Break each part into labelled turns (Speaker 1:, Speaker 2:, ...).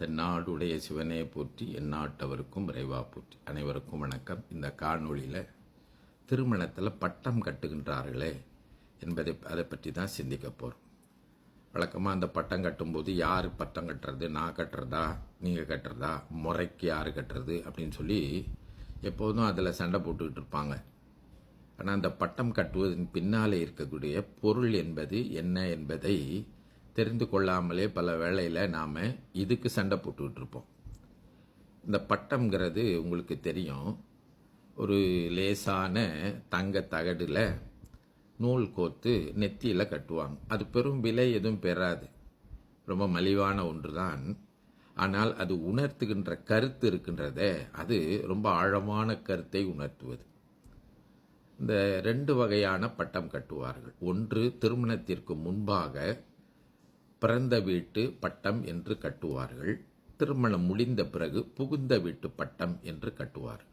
Speaker 1: தென்னாடுடைய சிவனே போற்றி எந்நாட்டவருக்கும் இறைவா போற்றி. அனைவருக்கும் வணக்கம். இந்த காணொளியில் திருமணத்தில் பட்டம் கட்டுகின்றார்களே அதை பற்றி தான் சிந்திக்க போகிறோம். வழக்கமாக அந்த பட்டம் கட்டும்போது யார் பட்டம் கட்டுறது, நான் கட்டுறதா நீங்கள் கட்டுறதா, முறைக்கு யார் கட்டுறது அப்படின்னு சொல்லி எப்போதும் அதில் சண்டை போட்டுக்கிட்டு இருப்பாங்க. ஆனால் அந்த பட்டம் கட்டுவதன் பின்னாலே இருக்கக்கூடிய பொருள் என்பது என்ன என்பதை தெரிந்து கொள்ளாமலே பல வேளையில் நாம் இதுக்கு சண்டை போட்டுக்கிட்டு இருப்போம். இந்த பட்டம்ங்கிறது உங்களுக்கு தெரியும், ஒரு லேசான தங்க தகடில் நூல் கோர்த்து நெத்தியில் கட்டுவாங்க. அது பெரும் விலை எதுவும் பெறாது, ரொம்ப மலிவான ஒன்று தான். ஆனால் அது உணர்த்துகின்ற கருத்து இருக்கின்றதே, அது ரொம்ப ஆழமான கருத்தை உணர்த்துவது. இந்த ரெண்டு வகையான பட்டம் கட்டுவார்கள். ஒன்று திருமணத்திற்கு முன்பாக பிறந்த வீட்டு பட்டம் என்று கட்டுவார்கள். திருமணம் முடிந்த பிறகு புகுந்த வீட்டு பட்டம் என்று கட்டுவார்கள்.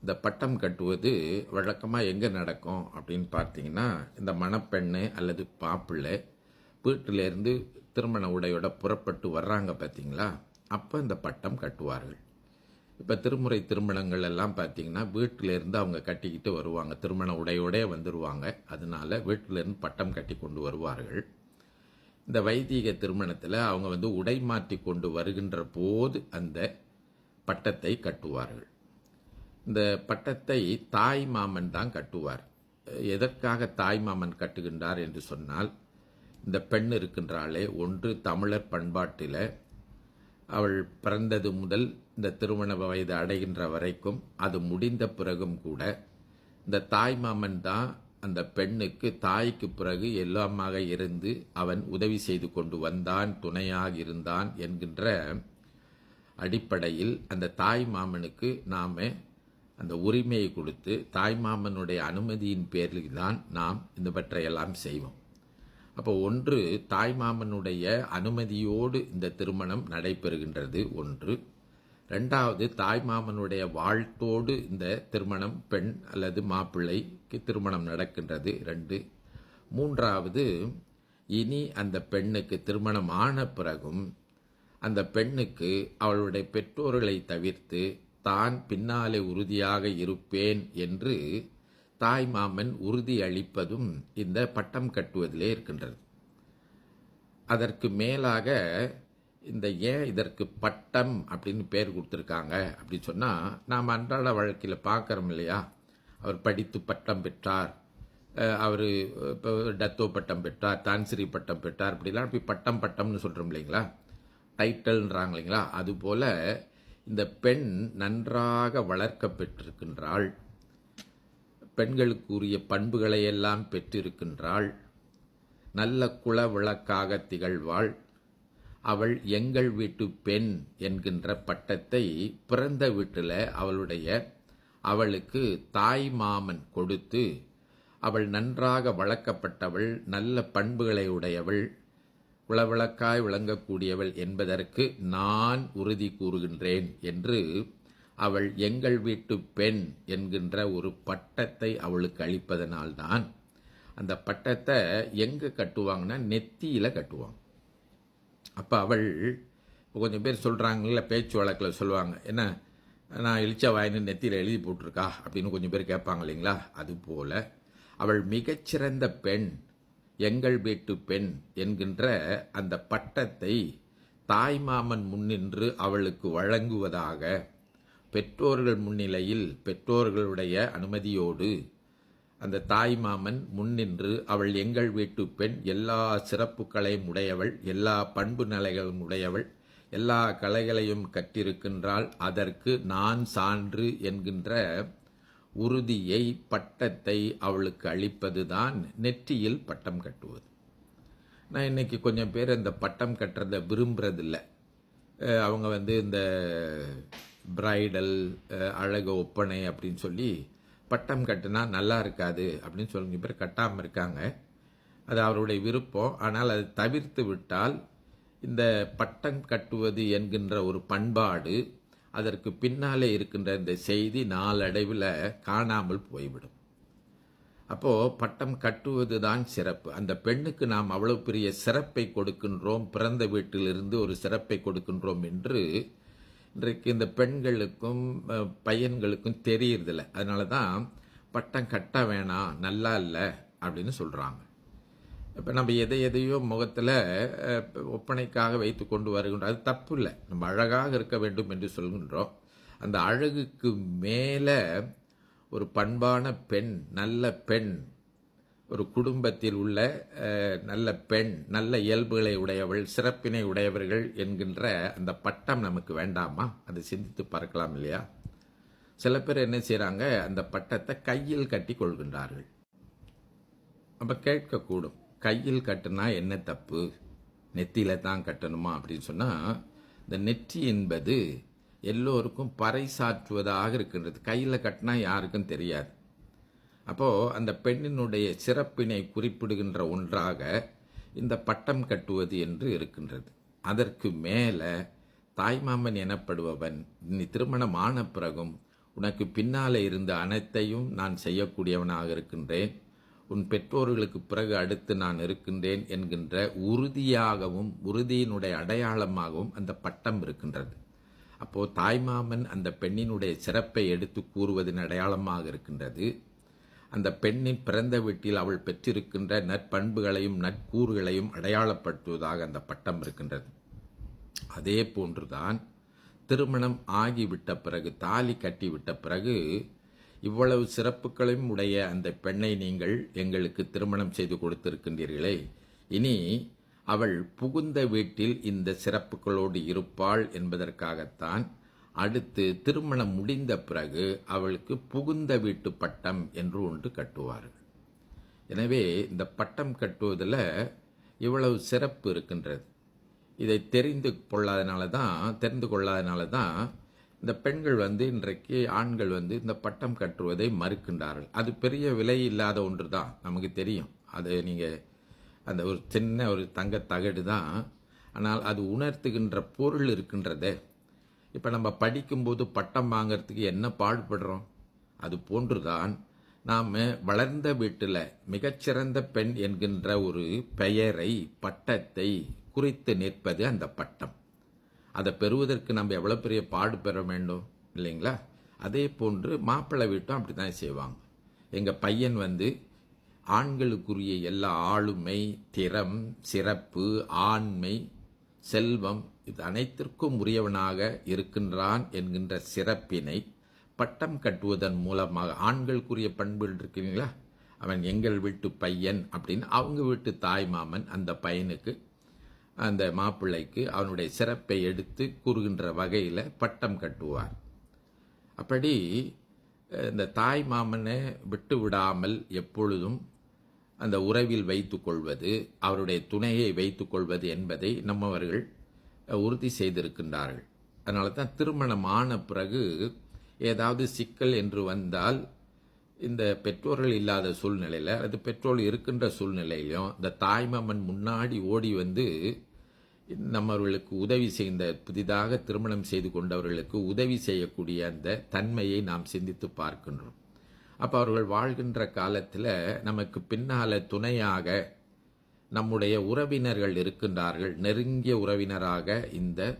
Speaker 1: இந்த பட்டம் கட்டுவது வழக்கமாக எங்கே நடக்கும் அப்படின்னு பார்த்தீங்கன்னா, இந்த மணப்பெண்ணு அல்லது மாப்பிள்ளை வீட்டிலேருந்து திருமண உடையோட புறப்பட்டு வர்றாங்க பார்த்தீங்களா, அப்போ இந்த பட்டம் கட்டுவார்கள். இப்போ திருமுறை திருமணங்கள் எல்லாம் பார்த்தீங்கன்னா வீட்டிலேருந்து அவங்க கட்டிக்கிட்டு வருவாங்க, திருமண உடையோடே வந்துடுவாங்க. அதனால வீட்டிலேருந்து பட்டம் கட்டி கொண்டு வருவார்கள். இந்த வைதிக திருமணத்தில் அவங்க உடை மாற்றி கொண்டு வருகின்ற போது அந்த பட்டத்தை கட்டுவார்கள். இந்த பட்டத்தை தாய் மாமன் தான் கட்டுவார். எதற்காக தாய் மாமன் கட்டுகின்றார் என்று சொன்னால், இந்த பெண் இருக்கின்றாளே, ஒன்று தமிழர் பண்பாட்டில் அவள் பிறந்தது முதல் இந்த திருமண வயது அடைகின்ற வரைக்கும், அது முடிந்த பிறகும் கூட இந்த தாய் மாமன் தான் அந்த பெண்ணுக்கு தாய்க்கு பிறகு எல்லாமாக இருந்து அவன் உதவி செய்து கொண்டு வந்தான், துணையாக இருந்தான் என்கின்ற அடிப்படையில் அந்த தாய் மாமனுக்கு நாம் அந்த உரிமையை கொடுத்து தாய் மாமனுடைய அனுமதியின் பேரில் தான் நாம் இந்தவற்றையெல்லாம் செய்வோம். அப்போ ஒன்று தாய் மாமனுடைய அனுமதியோடு இந்த திருமணம் நடைபெறுகின்றது ஒன்று. ரெண்டாவது, தாய் மாமனுடைய வாழ்த்தோடு இந்த திருமணம் பெண் அல்லது மாப்பிள்ளைக்கு திருமணம் நடக்கின்றது ரெண்டு. மூன்றாவது, இனி அந்த பெண்ணுக்கு திருமணம் ஆன பிறகும் அந்த பெண்ணுக்கு அவளுடைய பெற்றோர்களை தவிர்த்து தான் பின்னாலே உறுதியாக இருப்பேன் என்று தாய் மாமன் உறுதி அளிப்பதும் இந்த பட்டம் கட்டுவதிலே இருக்கின்றது. அதற்கு மேலாக இந்த ஏன் இதற்கு பட்டம் அப்படின்னு பேர் கொடுத்துருக்காங்க அப்படின்னு சொன்னால், நாம் அன்றாட வழக்கில் பார்க்குறோம் இல்லையா, அவர் படித்து பட்டம் பெற்றார், அவர் இப்போ டத்தோ பட்டம் பெற்றார், தான்சிரி பட்டம் பெற்றார், அப்படிலாம் அப்படி பட்டம் பட்டம்னு சொல்கிறோம் இல்லைங்களா, டைட்டில்ன்றாங்க இல்லைங்களா. அதுபோல் இந்த பெண் நன்றாக வளர்க்க பெற்றிருக்கின்றாள், பெண்களுக்குரிய பண்புகளை எல்லாம் பெற்றிருக்கின்றாள், நல்ல குல விளக்காக திகழ்வாள், அவள் எங்கள் வீட்டு பெண் என்கின்ற பட்டத்தை பிறந்த வீட்டில் அவளுக்கு தாய் மாமன் கொடுத்து, அவள் நன்றாக வளர்க்கப்பட்டவள், நல்ல பண்புகளை உடையவள், குலவிளக்காய் விளங்கக்கூடியவள் என்பதற்கு நான் உறுதி கூறுகின்றேன் என்று அவள் எங்கள் வீட்டு பெண் என்கின்ற ஒரு பட்டத்தை அவளுக்கு அளிப்பதனால்தான் அந்த பட்டத்தை எங்கே கட்டுவாங்கன்னா நெத்தியில் கட்டுவாங்க. அப்போ அவள் கொஞ்சம் பேர் சொல்கிறாங்கல்ல, பேச்சு வழக்கில் சொல்லுவாங்க, என்ன நான் இழிச்ச வாயின்னு நெத்தியில் எழுதி போட்டிருக்கா அப்படின்னு கொஞ்சம் பேர் கேட்பாங்க இல்லைங்களா. அதுபோல் அவள் மிகச்சிறந்த பெண், எங்கள் வீட்டு பெண் என்கின்ற அந்த பட்டத்தை தாய்மாமன் முன்னின்று அவளுக்கு வழங்குவதாக பெற்றோர்கள் முன்னிலையில் பெற்றோர்களுடைய அனுமதியோடு அந்த தாய் மாமன் முன்னின்று அவள் எங்கள் வீட்டு பெண், எல்லா சிறப்புகளையும் உடையவள், எல்லா பண்பு நிலைகளும் உடையவள், எல்லா கலைகளையும் கற்றிருக்கின்றாள், அதற்கு நான் சான்று என்கின்ற உறுதியை பட்டத்தை அவளுக்கு அளிப்பதுதான் நெற்றியில் பட்டம் கட்டுவது. நான் இன்னைக்கு கொஞ்சம் பேர் இந்த பட்டம் கட்டுறதை விரும்புறதில்ல. அவங்க இந்த பிரைடல் அழகு ஒப்பனை அப்படின்னு சொல்லி பட்டம் கட்டினா நல்லா இருக்காது அப்படின்னு சொல்லி பேர் கட்டாமல் இருக்காங்க. அது அவருடைய விருப்பம். ஆனால் அதை தவிர்த்து விட்டால் இந்த பட்டம் கட்டுவது என்கின்ற ஒரு பண்பாடு, அதற்கு பின்னாலே இருக்கின்ற இந்த செய்தி நாளடைவில் காணாமல் போய்விடும். அப்போது பட்டம் கட்டுவது தான் சிறப்பு. அந்த பெண்ணுக்கு நாம் அவ்வளவு பெரிய சிறப்பை கொடுக்கின்றோம், பிறந்த வீட்டிலிருந்து ஒரு சிறப்பை கொடுக்கின்றோம் என்று இன்றைக்கு இந்த பெண்களுக்கும் பையன்களுக்கும் தெரியறதில்ல. அதனால தான் பட்டம் கட்ட வேணாம், நல்லா இல்லை அப்படின்னு சொல்கிறாங்க. இப்போ நம்ம எதையோ முகத்தில் ஒப்பனைக்காக வைத்து கொண்டு வருகின்றோம். அது தப்பு இல்லை, நம்ம அழகாக இருக்க வேண்டும் என்று சொல்கின்றோம். அந்த அழகுக்கு மேலே ஒரு பண்பான பெண், நல்ல பெண், ஒரு குடும்பத்தில் உள்ள நல்ல பெண், நல்ல இயல்புகளை உடையவள், சிறப்பினை உடையவர்கள் என்கின்ற அந்த பட்டம் நமக்கு வேண்டாமா? அதை சிந்தித்து பார்க்கலாம் இல்லையா? சில பேர் என்ன செய்கிறாங்க, அந்த பட்டத்தை கையில் கட்டி கொள்கின்றார்கள். நம்ம கேட்கக்கூடும், கையில் கட்டுனா என்ன தப்பு, நெத்தியில தான் கட்டணுமா அப்படின்னு சொன்னால், இந்த நெற்றி என்பது எல்லோருக்கும் பறைசாற்றுவதாக இருக்கின்றது. கையில் கட்டினா யாருக்கும் தெரியாது. அப்போது அந்த பெண்ணினுடைய சிறப்பினை குறிப்பிடுகின்ற ஒன்றாக இந்த பட்டம் கட்டுவது என்று இருக்கின்றது. அதற்கு மேலே தாய்மாமன் எனப்படுபவன் நீ திருமணமான பிறகும் உனக்கு பின்னாலே இருந்த அனைத்தையும் நான் செய்யக்கூடியவனாக இருக்கின்றேன், உன் பெற்றோர்களுக்கு பிறகு அடுத்து நான் இருக்கின்றேன் என்கின்ற உறுதியாகவும் உறுதியினுடைய அடையாளமாகவும் அந்த பட்டம் இருக்கின்றது. அப்போது தாய்மாமன் அந்த பெண்ணினுடைய சிறப்பை எடுத்து கூறுவதன் அடையாளமாக இருக்கின்றது. அந்த பெண்ணின் பிறந்த வீட்டில் அவள் பெற்றிருக்கின்ற நற்பண்புகளையும் நற்கூறுகளையும் அடையாளப்படுத்துவதாக அந்த பட்டம் இருக்கின்றது. அதே போன்றுதான் திருமணம் ஆகிவிட்ட பிறகு, தாலி கட்டிவிட்ட பிறகு, இவ்வளவு சிறப்புகளையும் உடைய அந்த பெண்ணை நீங்கள் எங்களுக்கு திருமணம் செய்து கொடுத்திருக்கின்றீர்களே, இனி அவள் புகுந்த வீட்டில் இந்த சிறப்புகளோடு இருப்பாள் என்பதற்காகத்தான் அடுத்து திருமணம் முடிந்த பிறகு அவளுக்கு புகுந்த வீட்டு பட்டம் என்று ஒன்று கட்டுவார்கள். எனவே இந்த பட்டம் கட்டுவதில் இவ்வளவு சிறப்பு இருக்கின்றது. இதை தெரிந்து கொள்ளாதனால தான் இந்த பெண்கள் இன்றைக்கு ஆண்கள் இந்த பட்டம் கட்டுவதை மறுக்கின்றார்கள். அது பெரிய விலை இல்லாத ஒன்று தான், நமக்கு தெரியும். அது நீங்கள் அந்த ஒரு சின்ன ஒரு தங்க தகடு தான், ஆனால் அது உணர்த்துகின்ற பொருள் இருக்கின்றதே. இப்போ நம்ம படிக்கும்போது பட்டம் வாங்கிறதுக்கு என்ன பாடுபடுறோம், அது போன்றுதான் நாம் வளர்ந்த வீட்டில் மிகச்சிறந்த பெண் என்கின்ற ஒரு பெயரை, பட்டத்தை குறித்து நிற்பது அந்த பட்டம். அதை பெறுவதற்கு நம்ம எவ்வளோ பெரிய பாடு பெற வேண்டும் இல்லைங்களா? அதே போன்று மாப்பிள்ளை வீட்டும் அப்படி தான் செய்வாங்க. எங்கள் பையன் ஆண்களுக்குரிய எல்லா ஆளுமை, திறம், சிறப்பு, ஆண்மை, செல்வம் இது அனைத்திற்கும் உரியவனாக இருக்கின்றான் என்கின்ற சிறப்பினை பட்டம் கட்டுவதன் மூலமாக, ஆண்களுக்குரிய பண்புகள் இருக்குங்களா, அவன் எங்கள் வீட்டு பையன் அப்படின்னு அவங்க வீட்டு தாய் மாமன் அந்த பையனுக்கு, அந்த மாப்பிள்ளைக்கு அவனுடைய சிறப்பை எடுத்து கூறுகின்ற வகையில் பட்டம் கட்டுவார். அப்படி இந்த தாய் மாமனை விட்டு விடாமல் எப்பொழுதும் அந்த உறவில் வைத்து கொள்வது, அவருடைய துணையை வைத்து கொள்வது என்பதை நம்மவர்கள் உறுதி செய்திருக்கின்றார்கள். அதனால தான் திருமணமான பிறகு ஏதாவது சிக்கல் என்று வந்தால், இந்த பெற்றோர்கள் இல்லாத சூழ்நிலையில், அது பெற்றோர்கள் இருக்கின்ற சூழ்நிலையிலும் இந்த தாய்மாமன் முன்னாடி ஓடி நம்மவர்களுக்கு உதவி செய்த, புதிதாக திருமணம் செய்து கொண்டவர்களுக்கு உதவி செய்யக்கூடிய அந்த தன்மையை நாம் சிந்தித்து பார்க்கின்றோம். அப்போ அவர்கள் வாழ்கின்ற காலத்தில் நமக்கு பின்னால் துணையாக நம்முடைய உறவினர்கள் இருக்கின்றார்கள், நெருங்கிய உறவினராக இந்த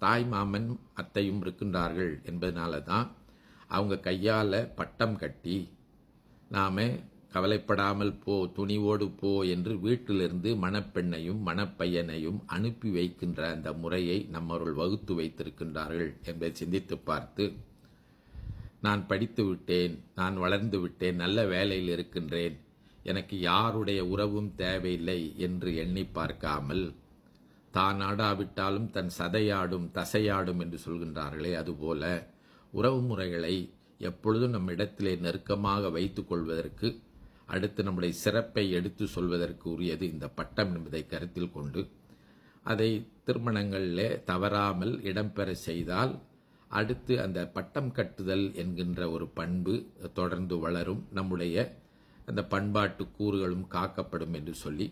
Speaker 1: தாய் மாமன் அத்தையும் இருக்கின்றார்கள் என்பதனால தான் அவங்க கையால் பட்டம் கட்டி நாம் கவலைப்படாமல் போ, துணிவோடு போ என்று வீட்டிலிருந்து மணப்பெண்ணையும் மணப்பையனையும் அனுப்பி வைக்கின்ற அந்த முறையை நம்மவர்கள் வகுத்து வைத்திருக்கின்றார்கள் என்பதை சிந்தித்து பார்த்து, நான் படித்து விட்டேன், நான் வளர்ந்து விட்டேன், நல்ல வேலையில் இருக்கின்றேன், எனக்கு யாருடைய உறவும் தேவையில்லை என்று எண்ணி பார்க்காமல், தான் ஆடாவிட்டாலும் தன் சதையாடும் தசையாடும் என்று சொல்கின்றார்களே, அதுபோல உறவு முறைகளை எப்பொழுதும் நம் இடத்திலே நெருக்கமாக வைத்து கொள்வதற்கு, அடுத்து நம்முடைய சிறப்பை எடுத்து சொல்வதற்கு உரியது இந்த பட்டம் என்பதை கருத்தில் கொண்டு, அதை திருமணங்களிலே தவறாமல் இடம்பெற செய்தால் அடுத்து அந்த பட்டம் கட்டுதல் என்கின்ற ஒரு பண்பு தொடர்ந்து வளரும், நம்முடைய அந்த பண்பாட்டு கூறுகளும் காக்கப்படும் என்று சொல்லி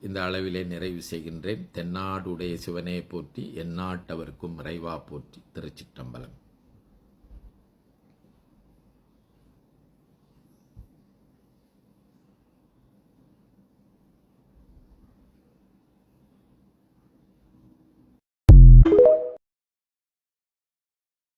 Speaker 1: இந்த அளவிலே நிறைவு செய்கின்றேன். தென்னாடுடைய சிவனே போற்றி, எந்நாட்டவர்க்கும் இறைவா போற்றி. திருச்சிற்றம்பலம்.